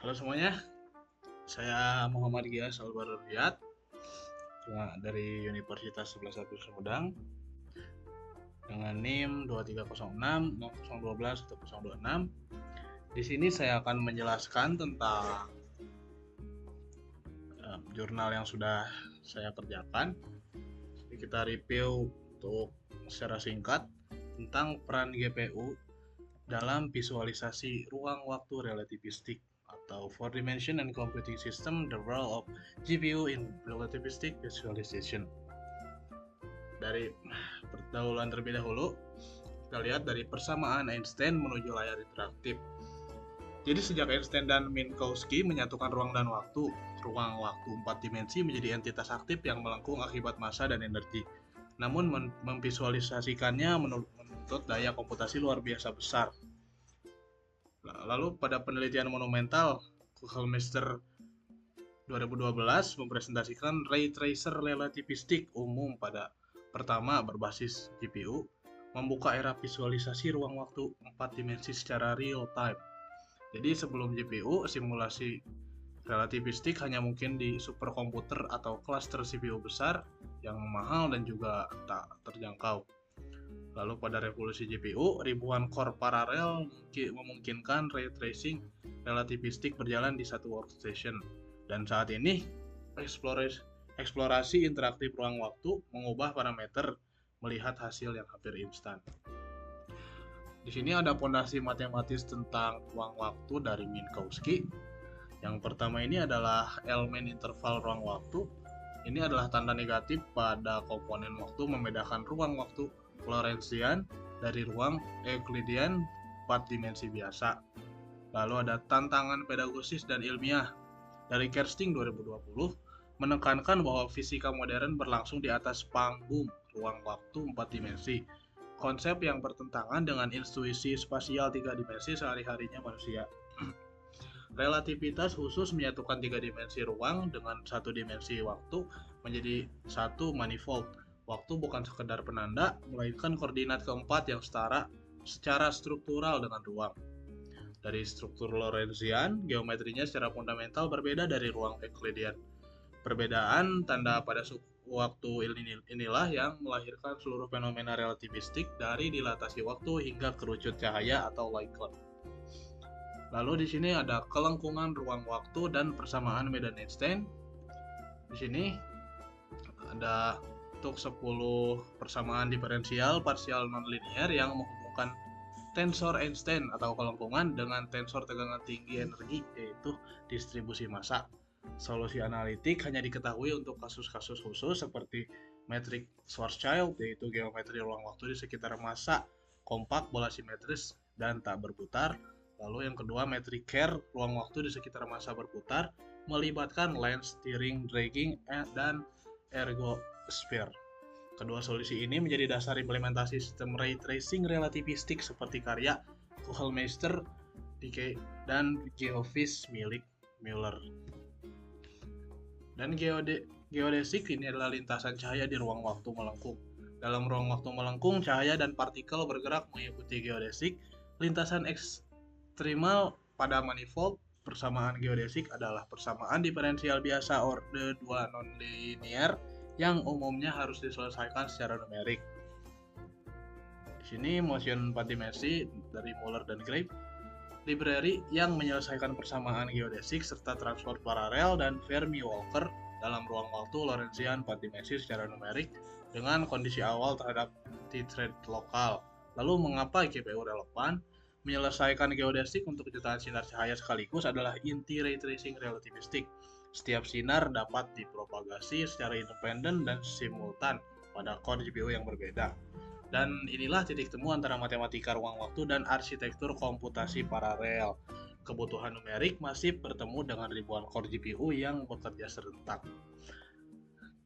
Halo semuanya, saya Muhammad Gias Albaruriat dari Universitas 11 Agustus Sumedang dengan NIM 2306 6012 1026. Di sini saya akan menjelaskan tentang jurnal yang sudah saya kerjakan. Jadi kita review untuk secara singkat tentang peran GPU dalam visualisasi ruang waktu relativistik atau Four Dimension and Computing System, the role of GPU in relativistic visualization. Dari pendahuluan terlebih dahulu, kita lihat dari persamaan Einstein menuju layar interaktif. Jadi sejak Einstein dan Minkowski menyatukan ruang dan waktu, ruang waktu 4 dimensi menjadi entitas aktif yang melengkung akibat massa dan energi. Namun memvisualisasikannya menuntut daya komputasi luar biasa besar. Lalu pada penelitian monumental, Kuchelmeister 2012 mempresentasikan ray tracer relativistik umum pada pertama berbasis GPU, membuka era visualisasi ruang waktu 4 dimensi secara real time. Jadi sebelum GPU, simulasi relativistik hanya mungkin di superkomputer atau cluster CPU besar yang mahal dan juga tak terjangkau. Lalu pada revolusi GPU, ribuan core paralel memungkinkan ray tracing relativistik berjalan di satu workstation. Dan saat ini, eksplorasi interaktif ruang waktu mengubah parameter melihat hasil yang hampir instan. Di sini ada fondasi matematis tentang ruang waktu dari Minkowski. Yang pertama ini adalah elemen interval ruang waktu. Ini adalah tanda negatif pada komponen waktu membedakan ruang waktu Lorentzian dari ruang Euclidean 4 dimensi biasa. Lalu ada tantangan pedagosis dan ilmiah dari Kersting 2020 menekankan bahwa fisika modern berlangsung di atas panggung ruang waktu 4 dimensi. Konsep yang bertentangan dengan intuisi spasial 3 dimensi sehari-harinya manusia. Relativitas khusus menyatukan 3 dimensi ruang dengan 1 dimensi waktu menjadi satu manifold. Waktu bukan sekedar penanda, melainkan koordinat keempat yang setara secara struktural dengan ruang. Dari struktur Lorentzian, geometrinya secara fundamental berbeda dari ruang Euclidean. Perbedaan tanda pada waktu inilah yang melahirkan seluruh fenomena relativistik dari dilatasi waktu hingga kerucut cahaya atau light cloud. Lalu di sini ada kelengkungan ruang waktu dan persamaan medan Einstein. Di sini ada untuk 10 persamaan diferensial parsial nonlinear yang menghubungkan tensor Einstein atau kelengkungan dengan tensor tegangan tinggi energi, yaitu distribusi massa. Solusi analitik hanya diketahui untuk kasus-kasus khusus seperti metrik Schwarzschild, yaitu geometri ruang waktu di sekitar massa kompak bola simetris dan tak berputar. Lalu yang kedua, metrik Kerr, ruang waktu di sekitar massa berputar, melibatkan lens, steering, dragging, dan ergosphere. Kedua solusi ini menjadi dasar implementasi sistem ray tracing relativistik seperti karya Kuchelmeister dan Geophys milik Mueller. Dan geodesik ini adalah lintasan cahaya di ruang waktu melengkung. Dalam ruang waktu melengkung, cahaya dan partikel bergerak mengikuti geodesik. Lintasan ekstremal pada manifold persamaan geodesik adalah persamaan diferensial biasa orde 2 nonlinear yang umumnya harus diselesaikan secara numerik. Di sini motion 4 dimensi dari Mueller dan Grape, library yang menyelesaikan persamaan geodesik serta transport paralel dan Fermi-Walker dalam ruang waktu Lorentzian 4 dimensi secara numerik dengan kondisi awal terhadap T-thread lokal. Lalu mengapa GPU relevan? Menyelesaikan geodesik untuk jutaan sinar cahaya sekaligus adalah inti ray tracing relativistik. Setiap sinar dapat dipropagasi secara independen dan simultan pada core GPU yang berbeda. Dan inilah titik temu antara matematika ruang waktu dan arsitektur komputasi paralel. Kebutuhan numerik masih bertemu dengan ribuan core GPU yang bekerja serentak.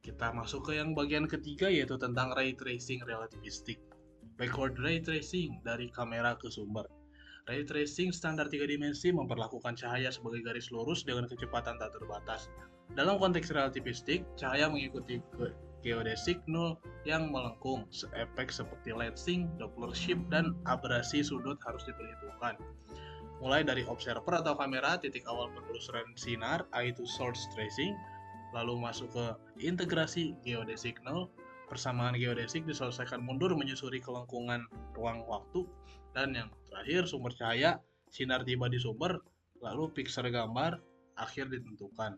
Kita masuk ke yang bagian ketiga, yaitu tentang ray tracing relativistik. Backward ray tracing dari kamera ke sumber. Ray tracing standar 3 dimensi memperlakukan cahaya sebagai garis lurus dengan kecepatan tak terbatas. Dalam konteks relativistik, cahaya mengikuti geodesik nul yang melengkung. Efek seperti lensing, Doppler shift, dan abrasi sudut harus diperhitungkan. mulai dari observer atau kamera, titik awal penelusuran sinar, yaitu source tracing, lalu masuk ke integrasi geodesic signal, persamaan geodesik diselesaikan mundur menyusuri kelengkungan ruang waktu, dan yang terakhir sumber cahaya, sinar tiba di sumber, lalu pixel gambar akhir ditentukan.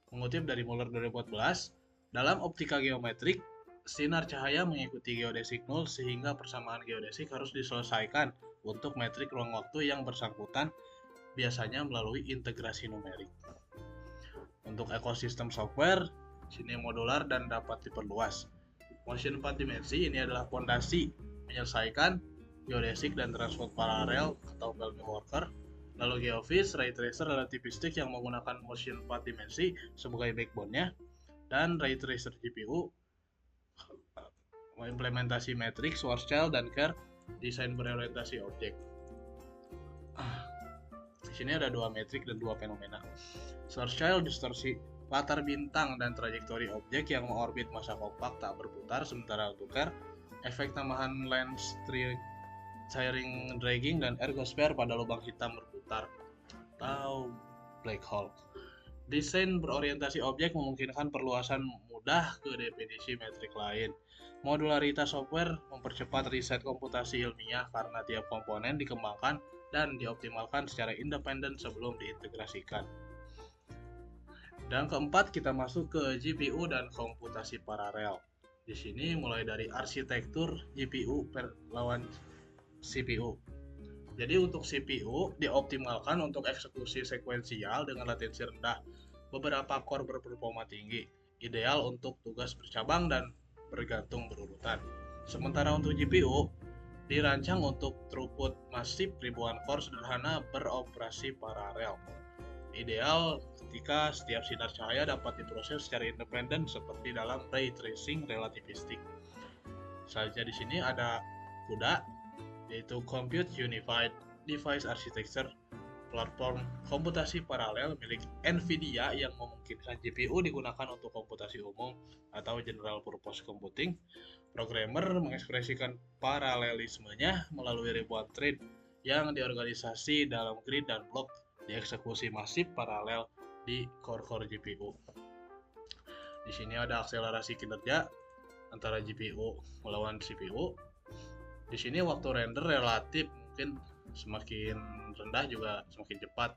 Mengutip dari Muller 2014, dalam optika geometrik, sinar cahaya mengikuti geodesic null sehingga persamaan geodesik harus diselesaikan untuk metrik ruang waktu yang bersangkutan, biasanya melalui integrasi numerik. Untuk ekosistem software, sini modular dan dapat diperluas. Motion 4 dimensi ini adalah fondasi menyelesaikan geodesik dan transport paralel atau Bellamy worker. Lalu Geovis, Ray Tracer relativistik yang menggunakan motion 4 dimensi sebagai backbone-nya, dan Ray Tracer GPU implementasi matrix, Schwarzschild, dan Kerr, desain berorientasi objek. Di sini ada dua metrik dan dua fenomena. Schwarzschild distorsi latar bintang dan trajektori objek yang mengorbit masa kompak tak berputar, sementara untuk Kerr, efek tambahan lens tiring dragging dan ergosphere pada lubang hitam berputar atau black hole. Desain berorientasi objek memungkinkan perluasan mudah ke definisi metrik lain. Modularitas software mempercepat riset komputasi ilmiah karena tiap komponen dikembangkan dan dioptimalkan secara independen sebelum diintegrasikan. Dan keempat, kita masuk ke GPU dan komputasi paralel. Di sini mulai dari arsitektur GPU lawan CPU. Jadi untuk CPU dioptimalkan untuk eksekusi sekuensial dengan latensi rendah. Beberapa core berperforma tinggi, ideal untuk tugas bercabang dan bergantung berurutan. Sementara untuk GPU dirancang untuk throughput masif ribuan core sederhana beroperasi paralel. Ideal ketika setiap sinar cahaya dapat diproses secara independen seperti dalam ray tracing relativistik. Selanjutnya di sini ada CUDA, yaitu Compute Unified Device Architecture, platform komputasi paralel milik NVIDIA yang memungkinkan GPU digunakan untuk komputasi umum atau general purpose computing. Programmer mengekspresikan paralelismenya melalui ribuan thread yang diorganisasi dalam grid dan blok dieksekusi masif paralel di core-core GPU. Di sini ada akselerasi kinerja antara GPU melawan CPU. Di sini waktu render relatif mungkin semakin rendah juga semakin cepat.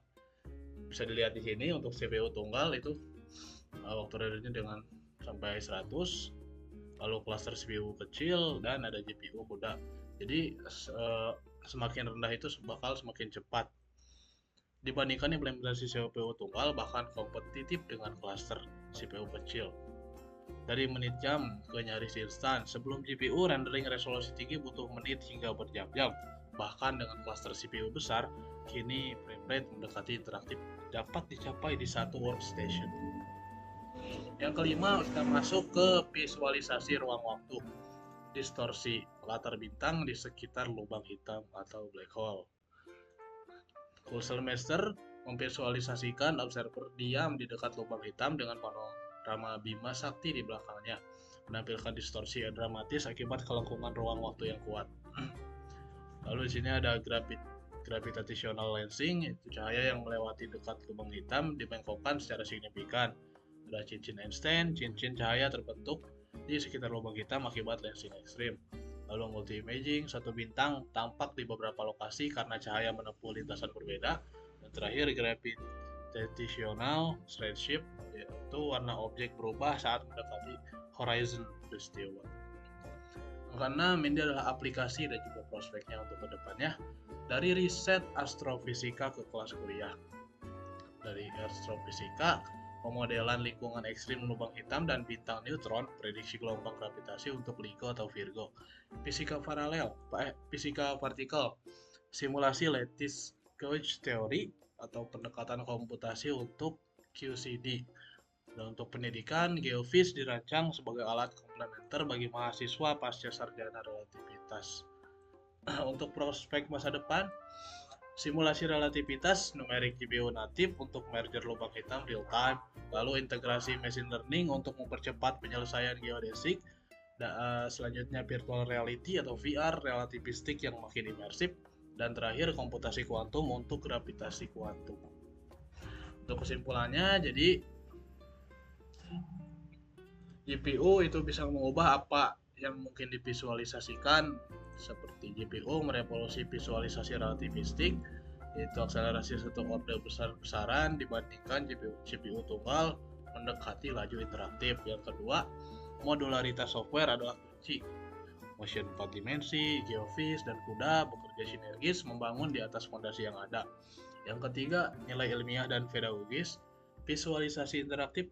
Bisa dilihat di sini untuk CPU tunggal itu waktu rendernya dengan sampai 100, lalu cluster CPU kecil dan ada GPU muda. Jadi semakin rendah itu bakal semakin cepat. Dibandingkan implementasi CPU tunggal bahkan kompetitif dengan cluster CPU kecil. Dari menit jam ke nyaris instan. Sebelum GPU rendering resolusi tinggi butuh menit hingga berjam-jam. Bahkan dengan cluster CPU besar, kini frame rate mendekati interaktif dapat dicapai di satu workstation. Yang kelima, kita masuk ke visualisasi ruang waktu. Distorsi latar bintang di sekitar lubang hitam atau black hole. Kurzmaster memvisualisasikan observer diam di dekat lubang hitam dengan panorama Bima Sakti di belakangnya, menampilkan distorsi dramatis akibat kelengkungan ruang waktu yang kuat. Lalu di sini ada gravitational lensing, itu cahaya yang melewati dekat lubang hitam dibengkokkan secara signifikan. Ada cincin Einstein, cincin cahaya terbentuk di sekitar lubang hitam akibat lensing ekstrim. Lalu multi-imaging, satu bintang tampak di beberapa lokasi karena cahaya menempuh lintasan berbeda. Dan terakhir gravitational redshift, yaitu warna objek berubah saat mendekati horizon peristiwa. Karena ini adalah aplikasi dan juga prospeknya untuk kedepannya. Dari riset astrofisika ke kelas kuliah. Dari astrofisika, pemodelan lingkungan ekstrim lubang hitam dan bintang neutron, prediksi gelombang gravitasi untuk LIGO atau Virgo. Fisika paralel, fisika partikel, simulasi lattice gauge theory atau pendekatan komputasi untuk QCD. Dan untuk pendidikan, Geovis dirancang sebagai alat komplementer bagi mahasiswa pasca sarjana relativitas. Untuk prospek masa depan, simulasi relativitas numerik GPU natif untuk merger lubang hitam real time, lalu integrasi machine learning untuk mempercepat penyelesaian geodesik, selanjutnya virtual reality atau VR relativistik yang makin imersif, Dan terakhir komputasi kuantum untuk gravitasi kuantum. Untuk kesimpulannya, jadi GPU itu bisa mengubah apa yang mungkin divisualisasikan, seperti GPU merevolusi visualisasi relativistik, yaitu akselerasi satu orde besar-besaran dibandingkan CPU tunggal mendekati laju interaktif. Yang kedua, modularitas software adalah kunci. Motion 4 dimensi, Geovis, dan CUDA bekerja sinergis membangun di atas fondasi yang ada. Yang ketiga, nilai ilmiah dan pedagogis. Visualisasi interaktif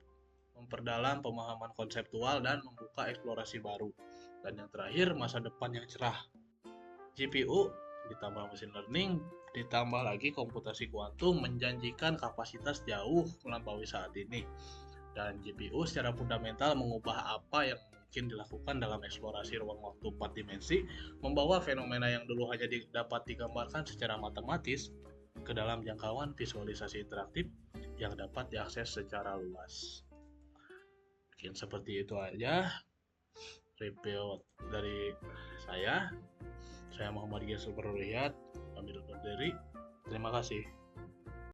memperdalam pemahaman konseptual dan membuka eksplorasi baru. Dan yang terakhir, masa depan yang cerah. GPU ditambah machine learning, ditambah lagi komputasi kuantum menjanjikan kapasitas jauh melampaui saat ini. Dan GPU secara fundamental mengubah apa yang mungkin dilakukan dalam eksplorasi ruang waktu 4 dimensi, membawa fenomena yang dulu hanya dapat digambarkan secara matematis ke dalam jangkauan visualisasi interaktif yang dapat diakses secara luas. Mungkin seperti itu aja review dari saya. Saya Muhammad Gisel Berlihat, pamit undur diri. Terima kasih.